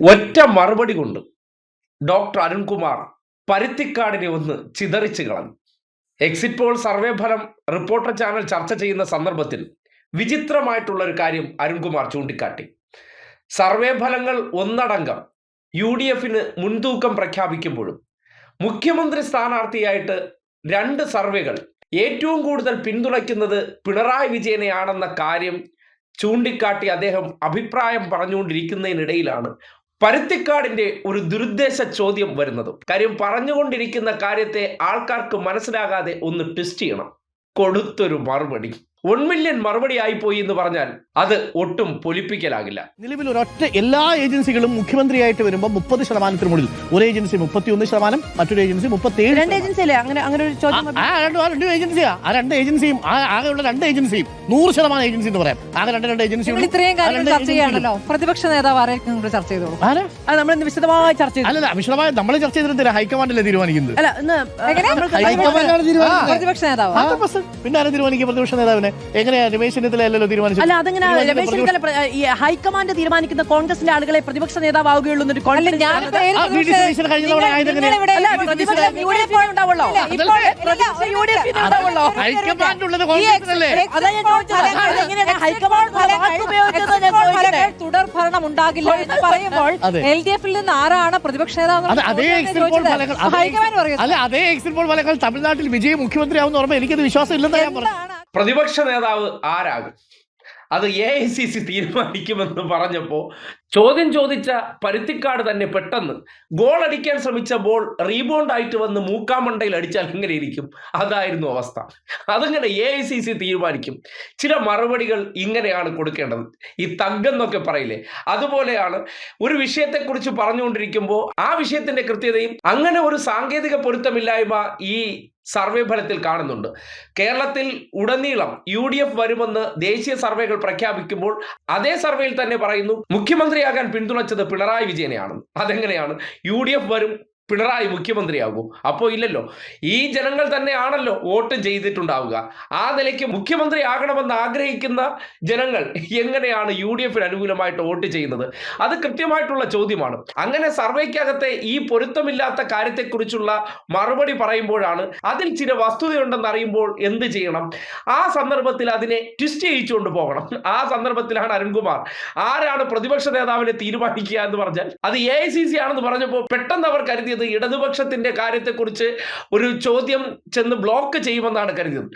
ഒറ്റ മറുപടി കൊണ്ട് ഡോക്ടർ അരുൺകുമാർ പരുത്തിക്കാടിനെ ഒന്ന് ചിതറിച്ചു കളഞ്ഞു. എക്സിറ്റ് പോൾ സർവേ ഫലം റിപ്പോർട്ടർ ചാനൽ ചർച്ച ചെയ്യുന്ന സന്ദർഭത്തിൽ വിചിത്രമായിട്ടുള്ള ഒരു കാര്യം അരുൺകുമാർ ചൂണ്ടിക്കാട്ടി. സർവേ ഫലങ്ങൾ ഒന്നടങ്കം UDFന് മുൻതൂക്കം പ്രഖ്യാപിക്കുമ്പോഴും മുഖ്യമന്ത്രി സ്ഥാനാർത്ഥിയായിട്ട് 2 സർവേകൾ ഏറ്റവും കൂടുതൽ പിന്തുണയ്ക്കുന്നത് പിണറായി വിജയനെയാണെന്ന കാര്യം ചൂണ്ടിക്കാട്ടി അദ്ദേഹം അഭിപ്രായം പറഞ്ഞുകൊണ്ടിരിക്കുന്നതിനിടയിലാണ് പരുത്തിക്കാടിന്റെ ഒരു ദുരുദ്ദേശ ചോദ്യം വരുന്നത്. കാര്യം പറഞ്ഞുകൊണ്ടിരിക്കുന്ന കാര്യത്തെ ആൾക്കാർക്ക് മനസ്സിലാകാതെ ഒന്ന് ട്വിസ്റ്റ് ചെയ്യണം. കൊടുത്തൊരു മറുപടി 1 മില്യൺ മറുപടി ആയിപ്പോയി എന്ന് പറഞ്ഞാൽ അത് ഒട്ടും പൊലിപ്പിക്കലാകില്ല. നിലവിൽ ഒരൊറ്റ എല്ലാ ഏജൻസികളും മുഖ്യമന്ത്രിയായിട്ട് വരുമ്പോൾ 30% മുകളിൽ ഒരു ഏജൻസി 31%, മറ്റൊരു ഏജൻസി 37%. രണ്ട് ഏജൻസിയാ. ആ 2 ഏജൻസിയും ആകെയുള്ള 2 ഏജൻസിയും 100% ഏജൻസി എന്ന് പറയാം. ആകെ 2 ഏജൻസികൾ. ഇത്രയും കാര്യങ്ങൾ ചർച്ച ചെയ്യാണല്ലോ. പ്രതിപക്ഷ നേതാവ് ആരെയും ചർച്ച ചെയ്തോളൂ. നമ്മൾ വിശദമായി ചർച്ച ചെയ്തു. അല്ല, വിശദമായി നമ്മൾ ചർച്ച ചെയ്തിട്ടില്ല. ഹൈക്കമാൻഡല്ലേ തീരുമാനിക്കുന്നത്. പ്രതിപക്ഷ നേതാവ് പിന്നെ ആരും തീരുമാനിക്കുക? പ്രതിപക്ഷ നേതാവിനെ എങ്ങനെയാ? രമേശ് ചെന്നിത്തല അല്ലല്ലോ തീരുമാനിച്ചത്. അല്ല, അതങ്ങനെ രമേശ് ചെന്നിത്തല ഹൈക്കമാൻഡ് തീരുമാനിക്കുന്ന കോൺഗ്രസിന്റെ ആളുകളെ പ്രതിപക്ഷ നേതാവുകയുള്ളൂ. തുടർ ഭരണം ഉണ്ടാകില്ല എന്ന് പറയുമ്പോൾ LDFിൽ നിന്ന് ആരാണ് പ്രതിപക്ഷ നേതാവ്? അതേ എക്സിറ്റ് പോൾ ഫലങ്ങൾ തമിഴ്നാട്ടിൽ വിജയ് മുഖ്യമന്ത്രിയാവുന്ന ഓർമ്മ എനിക്കത് വിശ്വാസം ഇല്ലെന്ന് ഞാൻ പറഞ്ഞു. പ്രതിപക്ഷ നേതാവ് ആരാകും അത് AICC തീരുമാനിക്കുമെന്ന് പറഞ്ഞപ്പോൾ ചോദ്യം ചോദിച്ച പരുത്തിക്കാട് തന്നെ പെട്ടെന്ന് ഗോൾ അടിക്കാൻ ശ്രമിച്ച ബോൾ റീബൗണ്ട് ആയിട്ട് വന്ന് മൂക്കാമണ്ടയിൽ അടിച്ചാൽ എങ്ങനെ ഇരിക്കും? അതായിരുന്നു അവസ്ഥ. അതങ്ങനെ AICC തീരുമാനിക്കും. ചില മറുപടികൾ ഇങ്ങനെയാണ് കൊടുക്കേണ്ടത്. ഈ തഗ്ഗെന്നൊക്കെ പറയില്ലേ, അതുപോലെയാണ് ഒരു വിഷയത്തെക്കുറിച്ച് പറഞ്ഞുകൊണ്ടിരിക്കുമ്പോൾ ആ വിഷയത്തിന്റെ കൃത്യതയും അങ്ങനെ ഒരു സാങ്കേതിക പൊരുത്തമില്ലായ്മ ഈ സർവേ ഫലത്തിൽ കാണുന്നുണ്ട്. കേരളത്തിൽ ഉടനീളം UDF വരുമെന്ന് ദേശീയ സർവേകൾ പ്രഖ്യാപിക്കുമ്പോൾ അതേ സർവേയിൽ തന്നെ പറയുന്നു മുഖ്യമന്ത്രിയാകാൻ പിന്തുണച്ചത് പിണറായി വിജയനെയാണ്. അതെങ്ങനെയാണ്? UDF വരും, പിണറായി മുഖ്യമന്ത്രിയാകും? അപ്പോൾ ഇല്ലല്ലോ. ഈ ജനങ്ങൾ തന്നെയാണല്ലോ വോട്ട് ചെയ്തിട്ടുണ്ടാവുക. ആ നിലയ്ക്ക് മുഖ്യമന്ത്രി ആകണമെന്ന് ആഗ്രഹിക്കുന്ന ജനങ്ങൾ എങ്ങനെയാണ് UDFന് അനുകൂലമായിട്ട് വോട്ട് ചെയ്യുന്നത്? അത് കൃത്യമായിട്ടുള്ള ചോദ്യമാണ്. അങ്ങനെ സർവേക്കകത്തെ ഈ പൊരുത്തമില്ലാത്ത കാര്യത്തെക്കുറിച്ചുള്ള മറുപടി പറയുമ്പോഴാണ് അതിൽ ചില വസ്തുതയുണ്ടെന്ന് അറിയുമ്പോൾ എന്ത് ചെയ്യണം? ആ സന്ദർഭത്തിൽ അതിനെ ട്വിസ്റ്റ് ചെയ്യിച്ചുകൊണ്ട് പോകണം. ആ സന്ദർഭത്തിലാണ് അരുൺകുമാർ ആരാണ് പ്രതിപക്ഷ നേതാവിനെ തീരുമാനിക്കുക എന്ന് പറഞ്ഞാൽ അത് AICC ആണെന്ന് പറഞ്ഞപ്പോൾ പെട്ടെന്ന് അവർ കരുതിയത് ഇടതുപക്ഷത്തിന്റെ കാര്യത്തെക്കുറിച്ച് ഒരു ചോദ്യം ചെന്ന് ബ്ലോക്ക് ചെയ്യുമെന്നാണ് കരുതിയത്.